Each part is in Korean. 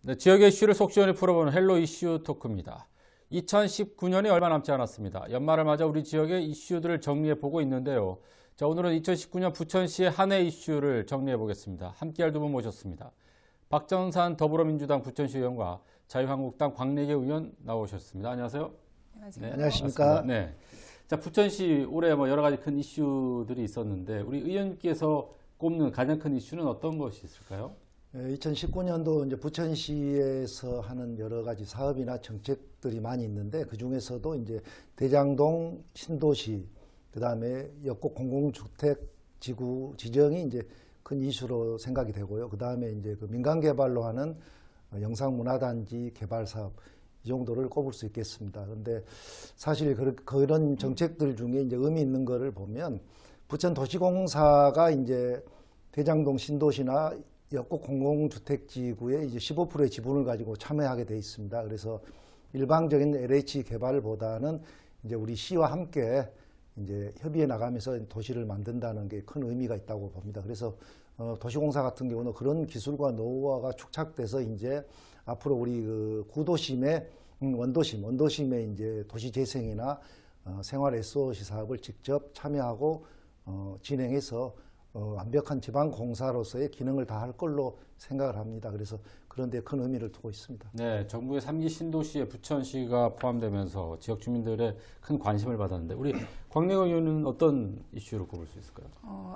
네, 지역의 이슈를 속 시원히 풀어보는 헬로 이슈 토크입니다. 2019년이 얼마 남지 않았습니다. 연말을 맞아 우리 지역의 이슈들을 정리해 보고 있는데요. 자, 오늘은 2019년 부천시의 한 해 이슈를 정리해 보겠습니다. 함께할 두 분 모셨습니다. 박정산 더불어민주당 부천시 의원과 자유한국당 광내계 의원 나오셨습니다. 안녕하세요. 네, 안녕하십니까. 네. 자, 부천시 올해 여러 가지 큰 이슈들이 있었는데 우리 의원님께서 꼽는 가장 큰 이슈는 어떤 것이 있을까요? 2019년도 이제 부천시에서 하는 여러 가지 사업이나 정책들이 많이 있는데 그 중에서도 이제 대장동 신도시, 그 다음에 역곡 공공주택 지구 지정이 이제 큰 이슈로 생각이 되고요. 그 다음에 이제 그 민간 개발로 하는 영상문화단지 개발 사업 이 정도를 꼽을 수 있겠습니다. 그런데 사실 그런 정책들 중에 이제 의미 있는 거를 보면 부천도시공사가 이제 대장동 신도시나 역곡 공공주택지구의 이제 15%의 지분을 가지고 참여하게 돼 있습니다. 그래서 일방적인 LH 개발보다는 이제 우리 시와 함께 이제 협의해 나가면서 도시를 만든다는 게 큰 의미가 있다고 봅니다. 그래서 도시공사 같은 경우는 그런 기술과 노하우가 축적돼서 이제 앞으로 우리 그 구도심의 원도심의 이제 도시 재생이나 생활 SOC 사업을 직접 참여하고 진행해서 완벽한 지방공사로서의 기능을 다할 걸로 생각을 합니다. 그래서 그런 데 큰 의미를 두고 있습니다. 네, 정부의 3기 신도시에 부천시가 포함되면서 지역 주민들의 큰 관심을 받았는데 우리 광내 의원은 어떤 이슈를 꼽을 수 있을까요?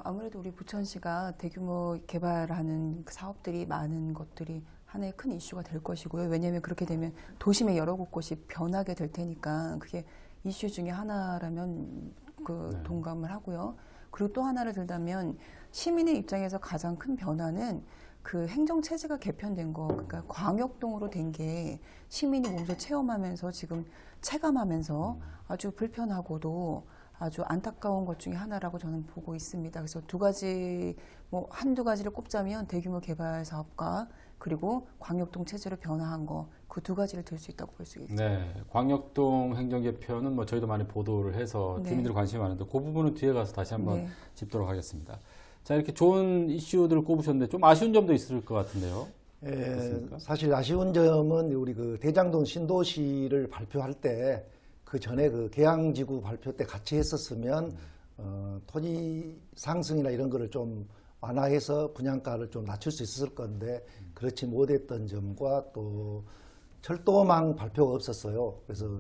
아무래도 우리 부천시가 대규모 개발하는 그 사업들이 많은 것들이 하나의 큰 이슈가 될 것이고요. 왜냐하면 그렇게 되면 도심의 여러 곳곳이 변하게 될 테니까 그게 이슈 중에 하나라면 동감을 하고요. 그리고 또 하나를 들자면 시민의 입장에서 가장 큰 변화는 그 행정체제가 개편된 거, 그러니까 광역동으로 된 게 시민이 몸소 체험하면서 지금 체감하면서 아주 불편하고도 아주 안타까운 것 중에 하나라고 저는 보고 있습니다. 그래서 두 가지, 한두 가지를 꼽자면 대규모 개발 사업과 그리고 광역동 체제로 변화한 거, 그 두 가지를 들 수 있다고 볼 수 있습니다. 네, 광역동 행정 개편은 저희도 많이 보도를 해서 주민들 관심이 많은데 그 부분은 뒤에 가서 다시 한번 짚도록 하겠습니다. 자, 이렇게 좋은 이슈들을 꼽으셨는데 좀 아쉬운 점도 있을 것 같은데요. 사실 아쉬운 점은 우리 그 대장동 신도시를 발표할 때 그 전에 그 계양지구 발표 때 같이 했었으면 토지 상승이나 이런 거를 좀 완화해서 분양가를 좀 낮출 수 있었을 건데 그렇지 못했던 점과 또 철도망 발표가 없었어요. 그래서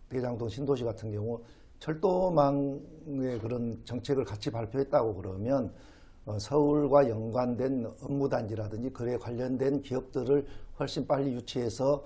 대장동 신도시 같은 경우 철도망의 그런 정책을 같이 발표했다고 그러면 서울과 연관된 업무단지라든지 그에 관련된 기업들을 훨씬 빨리 유치해서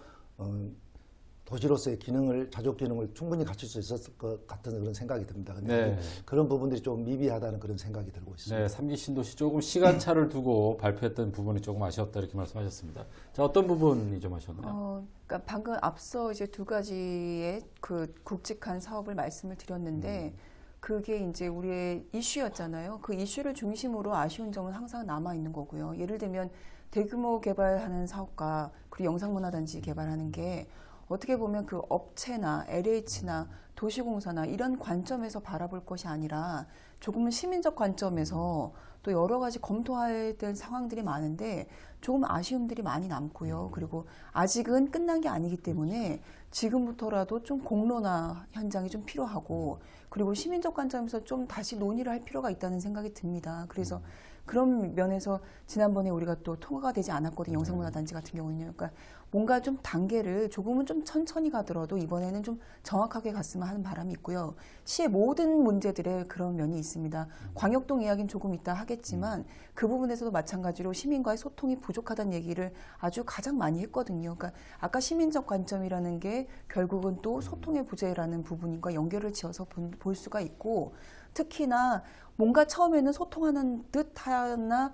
도시로서의 기능을, 자족 기능을 충분히 갖출 수 있었을 것 같은 그런 생각이 듭니다. 근데 그런 부분들이 좀 미비하다는 그런 생각이 들고 있습니다. 네, 3기 신도시 조금 시간차를 두고 발표했던 부분이 조금 아쉬웠다 이렇게 말씀하셨습니다. 자, 어떤 부분이 좀 아쉬웠나요? 그러니까 방금 앞서 이제 두 가지의 그 굵직한 사업을 말씀을 드렸는데 그게 이제 우리의 이슈였잖아요. 그 이슈를 중심으로 아쉬운 점은 항상 남아 있는 거고요. 예를 들면 대규모 개발하는 사업과 그리고 영상문화단지 개발하는 게 어떻게 보면 그 업체나 LH나 도시공사나 이런 관점에서 바라볼 것이 아니라 조금은 시민적 관점에서 또 여러 가지 검토해야 될 상황들이 많은데 조금 아쉬움들이 많이 남고요. 그리고 아직은 끝난 게 아니기 때문에 지금부터라도 좀 공론화 현장이 좀 필요하고 그리고 시민적 관점에서 좀 다시 논의를 할 필요가 있다는 생각이 듭니다. 그래서 그런 면에서 지난번에 우리가 또 통과가 되지 않았거든요. 영상문화단지 같은 경우는요. 그러니까 뭔가 좀 단계를 조금은 좀 천천히 가더라도 이번에는 좀 정확하게 갔으면 하는 바람이 있고요. 시의 모든 문제들의 그런 면이 있습니다. 광역동 이야기는 조금 이따 하겠지만 그 부분에서도 마찬가지로 시민과의 소통이 부족하다는 얘기를 아주 가장 많이 했거든요. 그러니까 아까 시민적 관점이라는 게 결국은 또 소통의 부재라는 부분과 연결을 지어서 볼 수가 있고 특히나 뭔가 처음에는 소통하는 듯 하나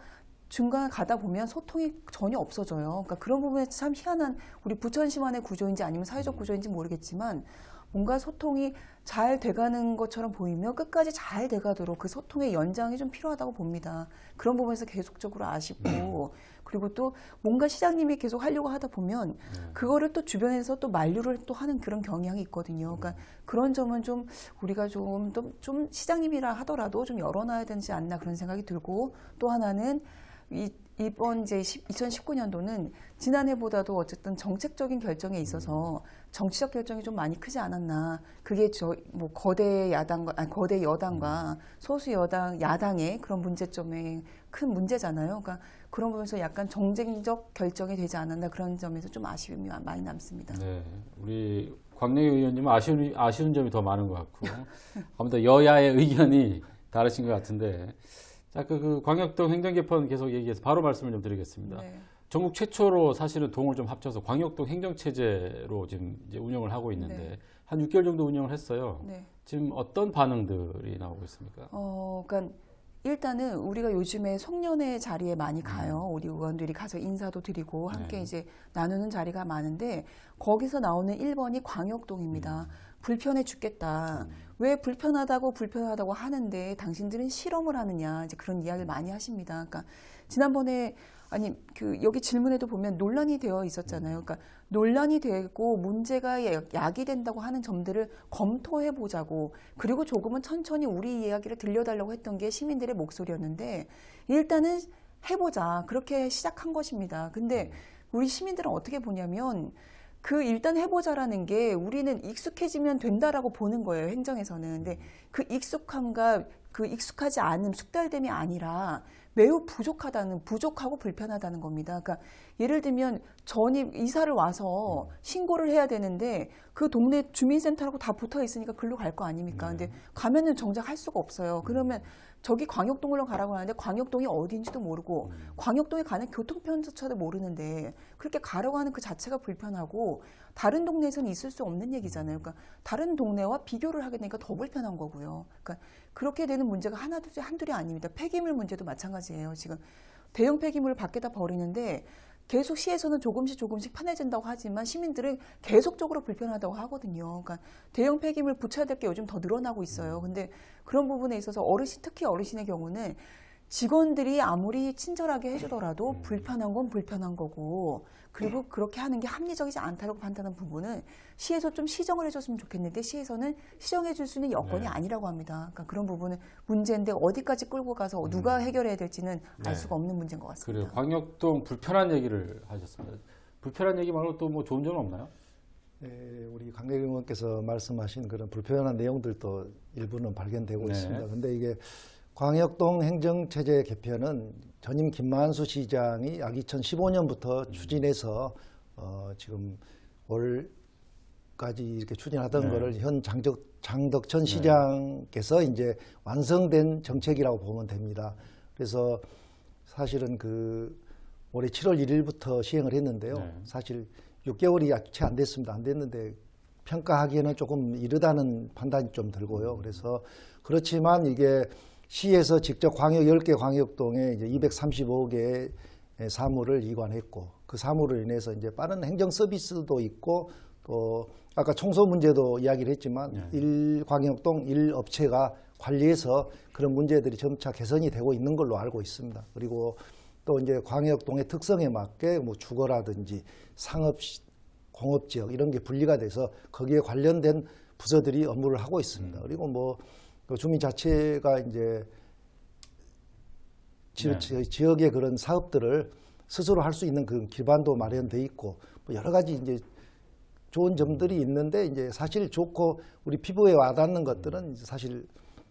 중간에 가다 보면 소통이 전혀 없어져요. 그러니까 그런 부분에서 참 희한한 우리 부천시만의 구조인지 아니면 사회적 구조인지 모르겠지만 뭔가 소통이 잘 돼가는 것처럼 보이며 끝까지 잘 돼가도록 그 소통의 연장이 좀 필요하다고 봅니다. 그런 부분에서 계속적으로 아쉽고 그리고 또 뭔가 시장님이 계속 하려고 하다 보면 그거를 또 주변에서 또 만류를 또 하는 그런 경향이 있거든요. 그러니까 그런 점은 좀 우리가 좀 시장님이라 하더라도 좀 열어놔야 되지 않나 그런 생각이 들고 또 하나는 이 이번 이제 2019년도는 지난해보다도 어쨌든 정책적인 결정에 있어서 정치적 결정이 좀 많이 크지 않았나. 그게 뭐 거대 여당과 소수 야당의 그런 문제점의 큰 문제잖아요. 그러니까 그런 부분에서 약간 정쟁적 결정이 되지 않았나 그런 점에서 좀 아쉬움이 많이 남습니다. 네, 우리 광명희 의원님은 아쉬운 점이 더 많은 것 같고 아무튼 여야의 의견이 다르신 것 같은데. 자, 그 광역동 행정 개편 계속 얘기해서 바로 말씀을 좀 드리겠습니다. 네. 전국 최초로 사실은 동을 좀 합쳐서 광역동 행정 체제로 지금 이제 운영을 하고 있는데 네. 한 6개월 정도 운영을 했어요. 네. 지금 어떤 반응들이 나오고 있습니까? 그러니까 일단은 우리가 요즘에 송년회 자리에 많이 가요. 우리 의원들이 가서 인사도 드리고 함께 네. 이제 나누는 자리가 많은데 거기서 나오는 1번이 광역동입니다. 불편해 죽겠다. 왜 불편하다고 하는데 당신들은 실험을 하느냐. 이제 그런 이야기를 많이 하십니다. 그러니까 지난번에 여기 질문에도 보면 논란이 되어 있었잖아요. 그러니까 논란이 되고 문제가 야기된다고 하는 점들을 검토해 보자고 그리고 조금은 천천히 우리 이야기를 들려달라고 했던 게 시민들의 목소리였는데 일단은 해보자. 그렇게 시작한 것입니다. 근데 우리 시민들은 어떻게 보냐면 일단 해보자라는 게 우리는 익숙해지면 된다라고 보는 거예요. 행정에서는. 근데 그 익숙함과 그 익숙하지 않음, 숙달됨이 아니라 매우 부족하고 불편하다는 겁니다. 그러니까 예를 들면 이사를 와서 신고를 해야 되는데 그 동네 주민센터라고 다 붙어 있으니까 글로 갈 거 아닙니까? 근데 가면은 정작 할 수가 없어요. 그러면 저기 광역동으로 가라고 하는데 광역동이 어딘지도 모르고 광역동에 가는 교통편조차도 모르는데 그렇게 가라고 하는 그 자체가 불편하고 다른 동네에서는 있을 수 없는 얘기잖아요. 그러니까 다른 동네와 비교를 하게 되니까 더 불편한 거고요. 그러니까 그렇게 되는 문제가 한둘이 아닙니다. 폐기물 문제도 마찬가지예요. 지금 대형 폐기물을 밖에다 버리는데 계속 시에서는 조금씩 편해진다고 하지만 시민들은 계속적으로 불편하다고 하거든요. 그러니까 대형 폐기물 붙여야 될 게 요즘 더 늘어나고 있어요. 근데 그런 부분에 있어서 특히 어르신의 경우는 직원들이 아무리 친절하게 해주더라도 불편한 건 불편한 거고 그리고 그렇게 하는 게 합리적이지 않다고 판단하는 부분은 시에서 좀 시정을 해줬으면 좋겠는데 시에서는 시정해 줄 수 있는 여건이 아니라고 합니다. 그러니까 그런 부분은 문제인데 어디까지 끌고 가서 누가 해결해야 될지는 알 수가 없는 문제인 것 같습니다. 그래요. 광역동 불편한 얘기를 하셨습니다. 불편한 얘기 말고 또 뭐 좋은 점은 없나요? 네, 우리 강대경 의원께서 말씀하신 그런 불편한 내용들도 일부는 발견되고 있습니다. 그런데 이게 광역동 행정체제 개편은 전임 김만수 시장이 약 2015년부터 추진해서 지금 올까지 이렇게 추진하던 거를 현 장덕천 시장께서 이제 완성된 정책이라고 보면 됩니다. 그래서 사실은 올해 7월 1일부터 시행을 했는데요. 사실 6개월이 채 안 됐습니다. 안 됐는데 평가하기에는 조금 이르다는 판단이 좀 들고요. 그래서 그렇지만 이게 시에서 직접 10개 광역동에 이제 235개의 사무를 이관했고 그 사무로 인해서 이제 빠른 행정 서비스도 있고 또 아까 청소 문제도 이야기를 했지만 1광역동 1업체가 관리해서 그런 문제들이 점차 개선이 되고 있는 걸로 알고 있습니다. 그리고 또 이제 광역동의 특성에 맞게 뭐 주거라든지 상업, 공업지역 이런 게 분리가 돼서 거기에 관련된 부서들이 업무를 하고 있습니다. 그리고 뭐 주민 자체가 이제 지역의 그런 사업들을 스스로 할 수 있는 그 기반도 마련돼 있고 뭐 여러 가지 이제 좋은 점들이 있는데 이제 사실 좋고 우리 피부에 와닿는 것들은 사실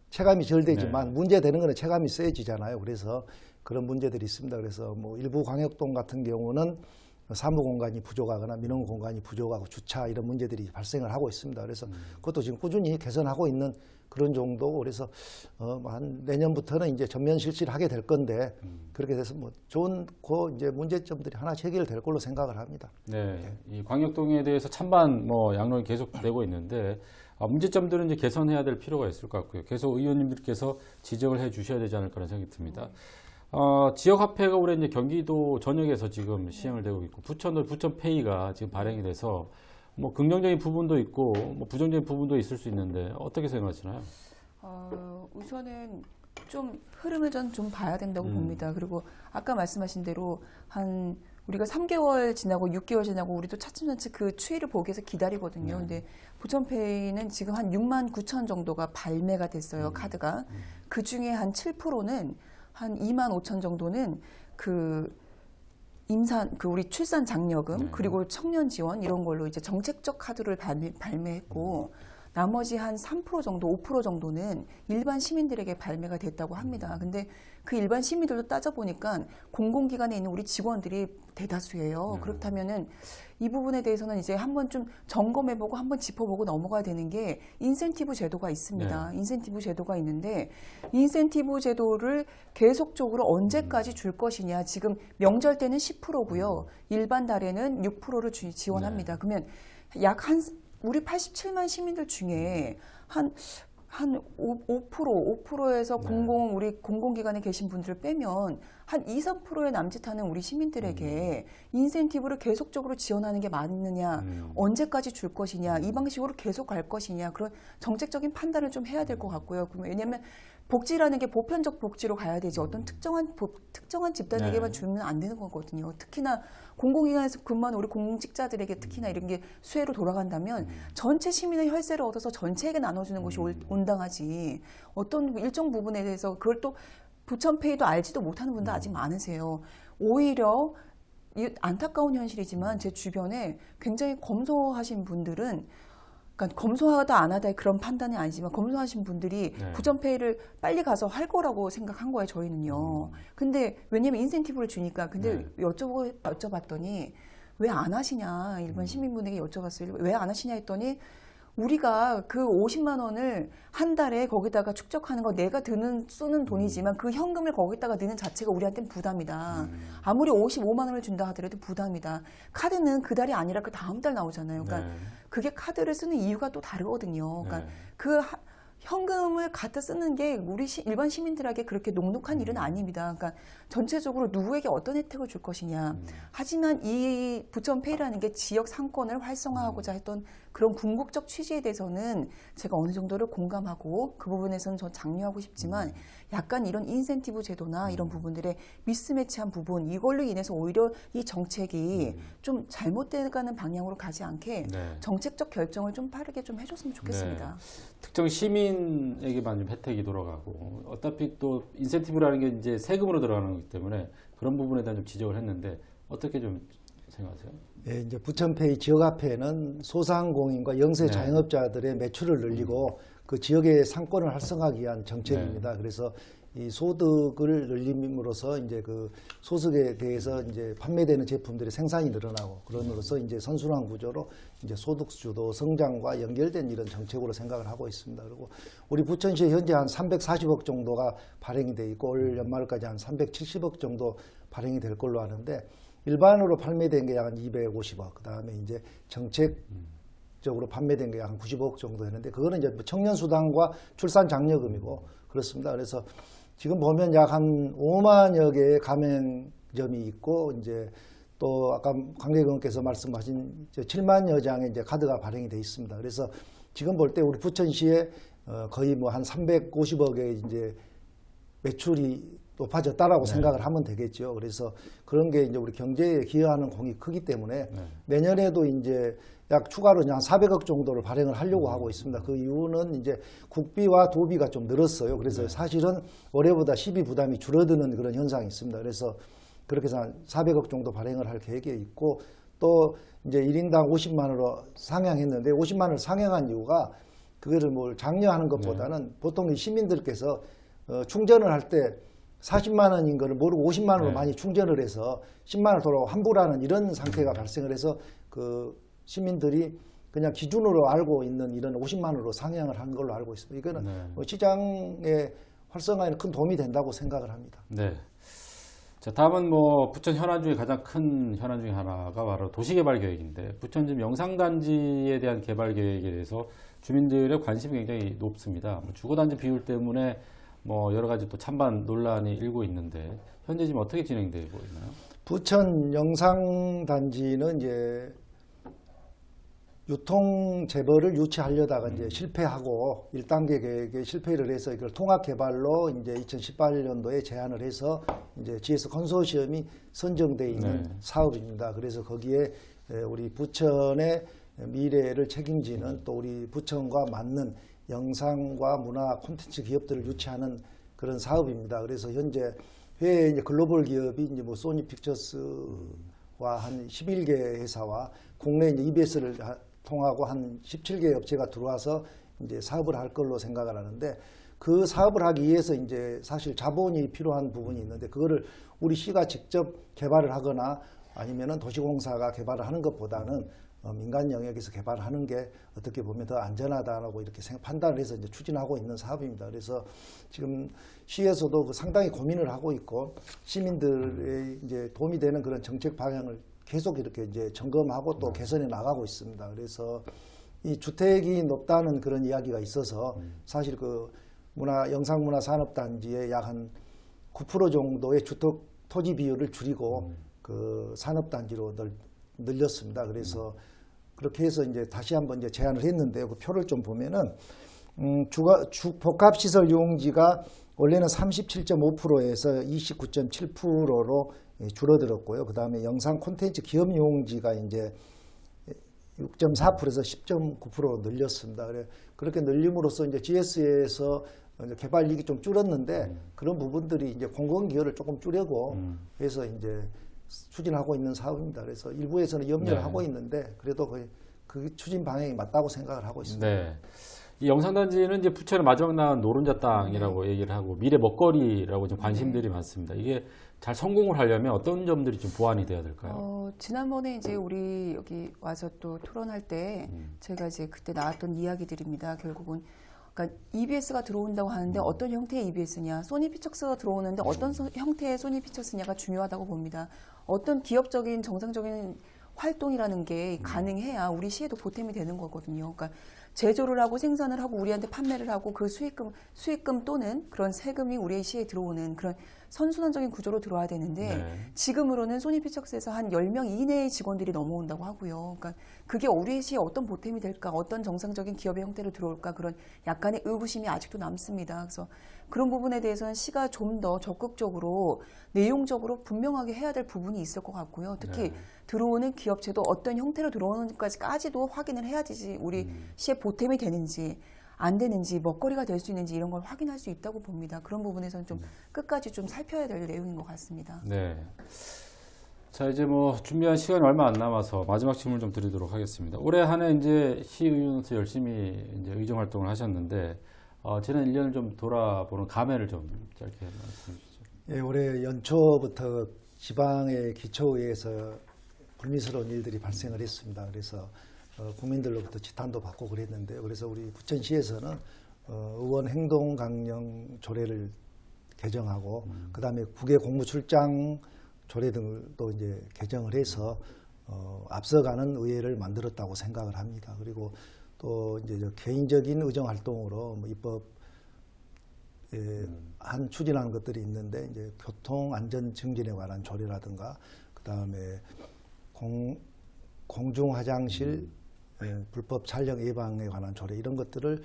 체감이 덜 되지만 문제되는 거는 체감이 세지잖아요. 그래서 그런 문제들이 있습니다. 그래서 뭐 일부 광역동 같은 경우는 사무 공간이 부족하거나 민원 공간이 부족하고 주차 이런 문제들이 발생을 하고 있습니다. 그래서 그것도 지금 꾸준히 개선하고 있는 그런 정도고 그래서 한 내년부터는 이제 전면 실시를 하게 될 건데 그렇게 돼서 뭐 좋은 이제 문제점들이 하나씩 해결될 걸로 생각을 합니다. 네, 이 광역동에 대해서 찬반 양론이 계속되고 있는데 문제점들은 이제 개선해야 될 필요가 있을 것 같고요. 계속 의원님들께서 지적을 해 주셔야 되지 않을까라는 생각이 듭니다. 지역화폐가 올해 이제 경기도 전역에서 지금 시행을 되고 있고 부천페이가 지금 발행이 돼서 뭐 긍정적인 부분도 있고 뭐 부정적인 부분도 있을 수 있는데 어떻게 생각하시나요? 우선은 좀 흐름을 좀 봐야 된다고 봅니다. 그리고 아까 말씀하신 대로 우리가 3개월 지나고 6개월 지나고 우리도 차츰차츰 그 추이를 보기 위해서 기다리거든요. 근데 부천페이는 지금 한 6만 9천 정도가 발매가 됐어요. 카드가. 그 중에 한 7%는 한 2만 5천 정도는 그 임산 그 우리 출산 장려금 네. 그리고 청년 지원 이런 걸로 이제 정책적 카드를 발매했고 나머지 한 3% 정도, 5% 정도는 일반 시민들에게 발매가 됐다고 합니다. 근데 그 일반 시민들도 따져보니까 공공기관에 있는 우리 직원들이 대다수예요. 그렇다면은 이 부분에 대해서는 이제 한번 좀 점검해보고 한번 짚어보고 넘어가야 되는 게 인센티브 제도가 있습니다. 인센티브 제도가 있는데 인센티브 제도를 계속적으로 언제까지 줄 것이냐. 지금 명절 때는 10%고요. 일반 달에는 6%를 지원합니다. 그러면 우리 87만 시민들 중에 한 5%에서 우리 공공기관에 계신 분들을 빼면 한 2, 3%에 남짓하는 우리 시민들에게 인센티브를 계속적으로 지원하는 게 맞느냐, 언제까지 줄 것이냐, 이 방식으로 계속 갈 것이냐, 그런 정책적인 판단을 좀 해야 될 것 같고요. 왜냐하면 복지라는 게 보편적 복지로 가야 되지 어떤 특정한 집단에게만 주면 안 되는 거거든요. 특히나 공공기관에서 근무하는 우리 공직자들에게 특히나 이런 게 수혜로 돌아간다면 전체 시민의 혈세를 얻어서 전체에게 나눠주는 것이 온당하지. 어떤 일정 부분에 대해서 그걸 또 부천페이도 알지도 못하는 분들 아직 많으세요. 오히려 안타까운 현실이지만 제 주변에 굉장히 검소하신 분들은 그러니까 검소하다 안 하다의 그런 판단이 아니지만 검소하신 분들이 부천페이를 빨리 가서 할 거라고 생각한 거예요, 저희는요. 근데 왜냐면 인센티브를 주니까. 근데 여쭤봤더니 왜 안 하시냐, 일반 시민분에게 여쭤봤어요. 왜 안 하시냐 했더니 우리가 그 50만 원을 한 달에 거기다가 축적하는 거 내가 쓰는 돈이지만 그 현금을 거기다가 넣는 자체가 우리한테는 부담이다. 아무리 55만 원을 준다 하더라도 부담이다. 카드는 그 달이 아니라 그 다음 달 나오잖아요. 그러니까 그게 카드를 쓰는 이유가 또 다르거든요. 그러니까 그 현금을 갖다 쓰는 게 우리 일반 시민들에게 그렇게 녹록한 일은 아닙니다. 그러니까 전체적으로 누구에게 어떤 혜택을 줄 것이냐. 하지만 이 부천페이라는 게 지역 상권을 활성화하고자 했던 그런 궁극적 취지에 대해서는 제가 어느 정도를 공감하고 그 부분에서는 전 장려하고 싶지만 약간 이런 인센티브 제도나 이런 부분들의 미스매치한 부분 이걸로 인해서 오히려 이 정책이 좀 잘못되가는 방향으로 가지 않게 정책적 결정을 좀 빠르게 좀 해줬으면 좋겠습니다. 특정 시민에게만 좀 혜택이 돌아가고 어차피 또 인센티브라는 게 이제 세금으로 들어가는 거기 때문에 그런 부분에 대한 좀 지적을 했는데 어떻게 좀 생각하세요? 예, 이제 부천페이 지역화폐는 소상공인과 영세 자영업자들의 매출을 늘리고 그 지역의 상권을 활성화하기 위한 정책입니다. 그래서 이 소득을 늘림으로써 이제 그 소득에 대해서 이제 판매되는 제품들의 생산이 늘어나고 그럼으로써 이제 선순환 구조로 이제 소득 주도 성장과 연결된 이런 정책으로 생각을 하고 있습니다. 그리고 우리 부천시에 현재 한 340억 정도가 발행이 돼 있고 올 연말까지 한 370억 정도 발행이 될 걸로 아는데 일반으로 판매된 게 약 한 250억, 그 다음에 이제 정책적으로 판매된 게 약 한 90억 정도 되는데, 그거는 이제 청년수당과 출산장려금이고, 그렇습니다. 그래서 지금 보면 약 한 5만여 개의 가맹점이 있고, 이제 또 아까 관계의원께서 말씀하신 7만여 장의 이제 카드가 발행이 돼 있습니다. 그래서 지금 볼 때 우리 부천시에 거의 뭐 한 350억의 이제 매출이 높아졌다라고 생각을 하면 되겠죠. 그래서 그런 게 이제 우리 경제에 기여하는 공이 크기 때문에 내년에도 이제 약 추가로 한 400억 정도를 발행을 하려고 하고 있습니다. 그 이유는 이제 국비와 도비가 좀 늘었어요. 그래서 사실은 올해보다 시비 부담이 줄어드는 그런 현상이 있습니다. 그래서 그렇게 해서 한 400억 정도 발행을 할 계획이 있고, 또 이제 1인당 50만 원으로 상향했는데 50만 원을 상향한 이유가 그거를 뭘 장려하는 것보다는 보통 이 시민들께서 충전을 할 때 40만 원인 거를 모르고 50만 원으로 많이 충전을 해서 10만 원 돌아오고 환불하는 이런 상태가 발생을 해서 그 시민들이 그냥 기준으로 알고 있는 이런 50만 원으로 상향을 한 걸로 알고 있습니다. 이거는 뭐 시장의 활성화에는 큰 도움이 된다고 생각을 합니다. 네. 자, 다음은 뭐 부천 현안 중에 가장 큰 현안 중에 하나가 바로 도시개발 계획인데, 부천 지금 영상단지에 대한 개발 계획에 대해서 주민들의 관심이 굉장히 높습니다. 주거단지 비율 때문에 뭐 여러 가지 또 찬반 논란이 일고 있는데 현재 지금 어떻게 진행되고 있나요? 부천 영상단지는 이제 유통 재벌을 유치하려다가 이제 실패하고 1단계 계획에 실패를 해서 이걸 통합 개발로 이제 2018년도에 제안을 해서 이제 GS 컨소시엄이 선정돼 있는 사업입니다. 그래서 거기에 우리 부천의 미래를 책임지는 또 우리 부천과 맞는 영상과 문화 콘텐츠 기업들을 유치하는 그런 사업입니다. 그래서 현재 해외 이제 글로벌 기업이 이제 뭐 소니 픽처스와 한 11개 회사와 국내 이제 EBS를 통하고 한 17개 업체가 들어와서 이제 사업을 할 걸로 생각을 하는데, 그 사업을 하기 위해서 이제 사실 자본이 필요한 부분이 있는데, 그거를 우리 시가 직접 개발을 하거나 아니면은 도시공사가 개발을 하는 것보다는 민간 영역에서 개발하는 게 어떻게 보면 더 안전하다라고 이렇게 판단을 해서 이제 추진하고 있는 사업입니다. 그래서 지금 시에서도 상당히 고민을 하고 있고, 시민들의 이제 도움이 되는 그런 정책 방향을 계속 이렇게 이제 점검하고 또 개선해 나가고 있습니다. 그래서 이 주택이 높다는 그런 이야기가 있어서 사실 그 영상문화산업단지의 약 한 9% 정도의 주택 토지 비율을 줄이고 그 산업단지로 늘렸습니다. 그래서 그렇게 해서 이제 다시 한번 이제 제안을 했는데요. 그 표를 좀 보면은 복합시설 유용지가 원래는 37.5%에서 29.7%로 줄어들었고요. 그 다음에 영상 콘텐츠 기업 유용지가 이제 6.4%에서 10.9% 늘렸습니다. 그렇게 늘림으로써 이제 GS에서 개발 이익이 좀 줄었는데, 그런 부분들이 이제 공공 기여를 조금 줄이고 해서 이제 추진하고 있는 사업입니다. 그래서 일부에서는 염려를 네. 하고 있는데, 그래도 그 추진 방향이 맞다고 생각을 하고 있습니다. 네. 이 영상단지는 이제 부천의 마지막 나온 노른자 땅이라고 얘기를 하고 미래 먹거리라고 좀 관심들이 많습니다. 이게 잘 성공을 하려면 어떤 점들이 좀 보완이 돼야 될까요? 지난번에 이제 우리 여기 와서 또 토론할 때 제가 이제 그때 나왔던 이야기들입니다. 결국은 그러니까 EBS가 들어온다고 하는데 어떤 형태의 EBS냐, 소니 피처스가 들어오는데 어떤 형태의 소니 피처스냐가 중요하다고 봅니다. 어떤 기업적인 정상적인 활동이라는 게 가능해야 우리 시에도 보탬이 되는 거거든요. 그러니까 제조를 하고 생산을 하고 우리한테 판매를 하고 그 수익금 또는 그런 세금이 우리 시에 들어오는 그런 선순환적인 구조로 들어와야 되는데, 네. 지금으로는 소니 피처스에서 한 10명 이내의 직원들이 넘어온다고 하고요. 그러니까 그게 우리 시에 어떤 보탬이 될까, 어떤 정상적인 기업의 형태로 들어올까, 그런 약간의 의구심이 아직도 남습니다. 그래서 그런 부분에 대해서는 시가 좀 더 적극적으로 내용적으로 분명하게 해야 될 부분이 있을 것 같고요. 특히 네. 들어오는 기업체도 어떤 형태로 들어오는지까지도 확인을 해야지 우리 시에 보탬이 되는지 안 되는지, 먹거리가 될 수 있는지 이런 걸 확인할 수 있다고 봅니다. 그런 부분에서는 좀 끝까지 좀 살펴야 될 내용인 것 같습니다. 네. 자, 이제 뭐 준비한 시간이 얼마 안 남아서 마지막 질문 좀 드리도록 하겠습니다. 올해 한 해 이제 시의원으로서 열심히 이제 의정 활동을 하셨는데, 지난 1년을 좀 돌아보는 감회를 좀 짧게 말씀해 주시죠. 예, 올해 연초부터 지방의 기초의회에서 불미스러운 일들이 발생을 했습니다. 그래서 국민들로부터 지탄도 받고 그랬는데요. 그래서 우리 부천시에서는 의원 행동 강령 조례를 개정하고 그다음에 국외 공무 출장 조례 등도 이제 개정을 해서 앞서가는 의회를 만들었다고 생각을 합니다. 그리고 또 이제 개인적인 의정 활동으로 뭐 입법 한 추진하는 것들이 있는데, 이제 교통 안전 증진에 관한 조례라든가 그다음에 공중 화장실 불법 촬영 예방에 관한 조례, 이런 것들을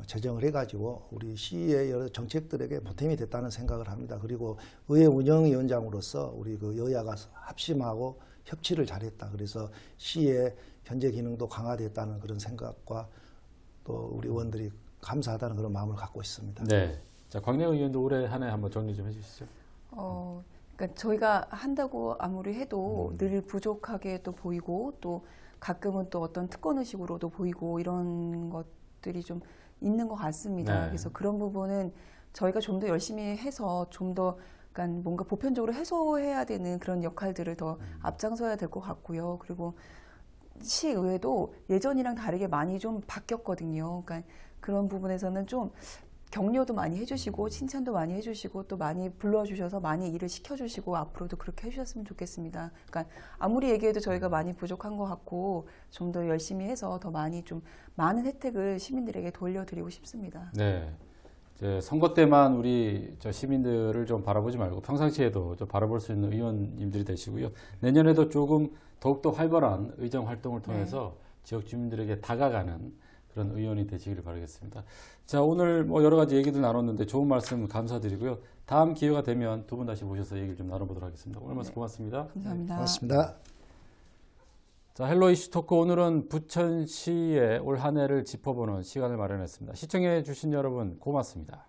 제정을 해가지고 우리 시의 여러 정책들에게 보탬이 됐다는 생각을 합니다. 그리고 의회 운영위원장으로서 우리 그 여야가 합심하고 협치를 잘했다. 그래서 시의 현재 기능도 강화됐다는 그런 생각과 또 우리 의원들이 감사하다는 그런 마음을 갖고 있습니다. 네. 자, 광명 의원도 올해 한 해 한번 정리 좀 해주시죠. 그러니까 저희가 한다고 아무리 해도 늘 부족하게 또 보이고, 또 가끔은 또 어떤 특권 의식으로도 보이고, 이런 것들이 좀 있는 것 같습니다. 네. 그래서 그런 부분은 저희가 좀 더 열심히 해서 좀 더 그러니까 뭔가 보편적으로 해소해야 되는 그런 역할들을 더 앞장서야 될 것 같고요. 그리고 시의회도 예전이랑 다르게 많이 좀 바뀌었거든요. 그러니까 그런 부분에서는 좀 격려도 많이 해주시고 칭찬도 많이 해주시고 또 많이 불러주셔서 많이 일을 시켜주시고 앞으로도 그렇게 해주셨으면 좋겠습니다. 그러니까 아무리 얘기해도 저희가 많이 부족한 것 같고 좀 더 열심히 해서 더 많이 좀 많은 혜택을 시민들에게 돌려드리고 싶습니다. 네. 이제 선거 때만 우리 저 시민들을 좀 바라보지 말고 평상시에도 좀 바라볼 수 있는 의원님들이 되시고요. 내년에도 조금 더욱더 활발한 의정 활동을 통해서 지역 주민들에게 다가가는 그런 의원이 되시기를 바라겠습니다. 자, 오늘 뭐 여러 가지 얘기도 나눴는데 좋은 말씀 감사드리고요. 다음 기회가 되면 두 분 다시 모셔서 얘기를 좀 나눠보도록 하겠습니다. 오늘 말씀 고맙습니다. 감사합니다. 고맙습니다. 자, 헬로 이슈 토크 오늘은 부천시의 올 한 해를 짚어보는 시간을 마련했습니다. 시청해 주신 여러분 고맙습니다.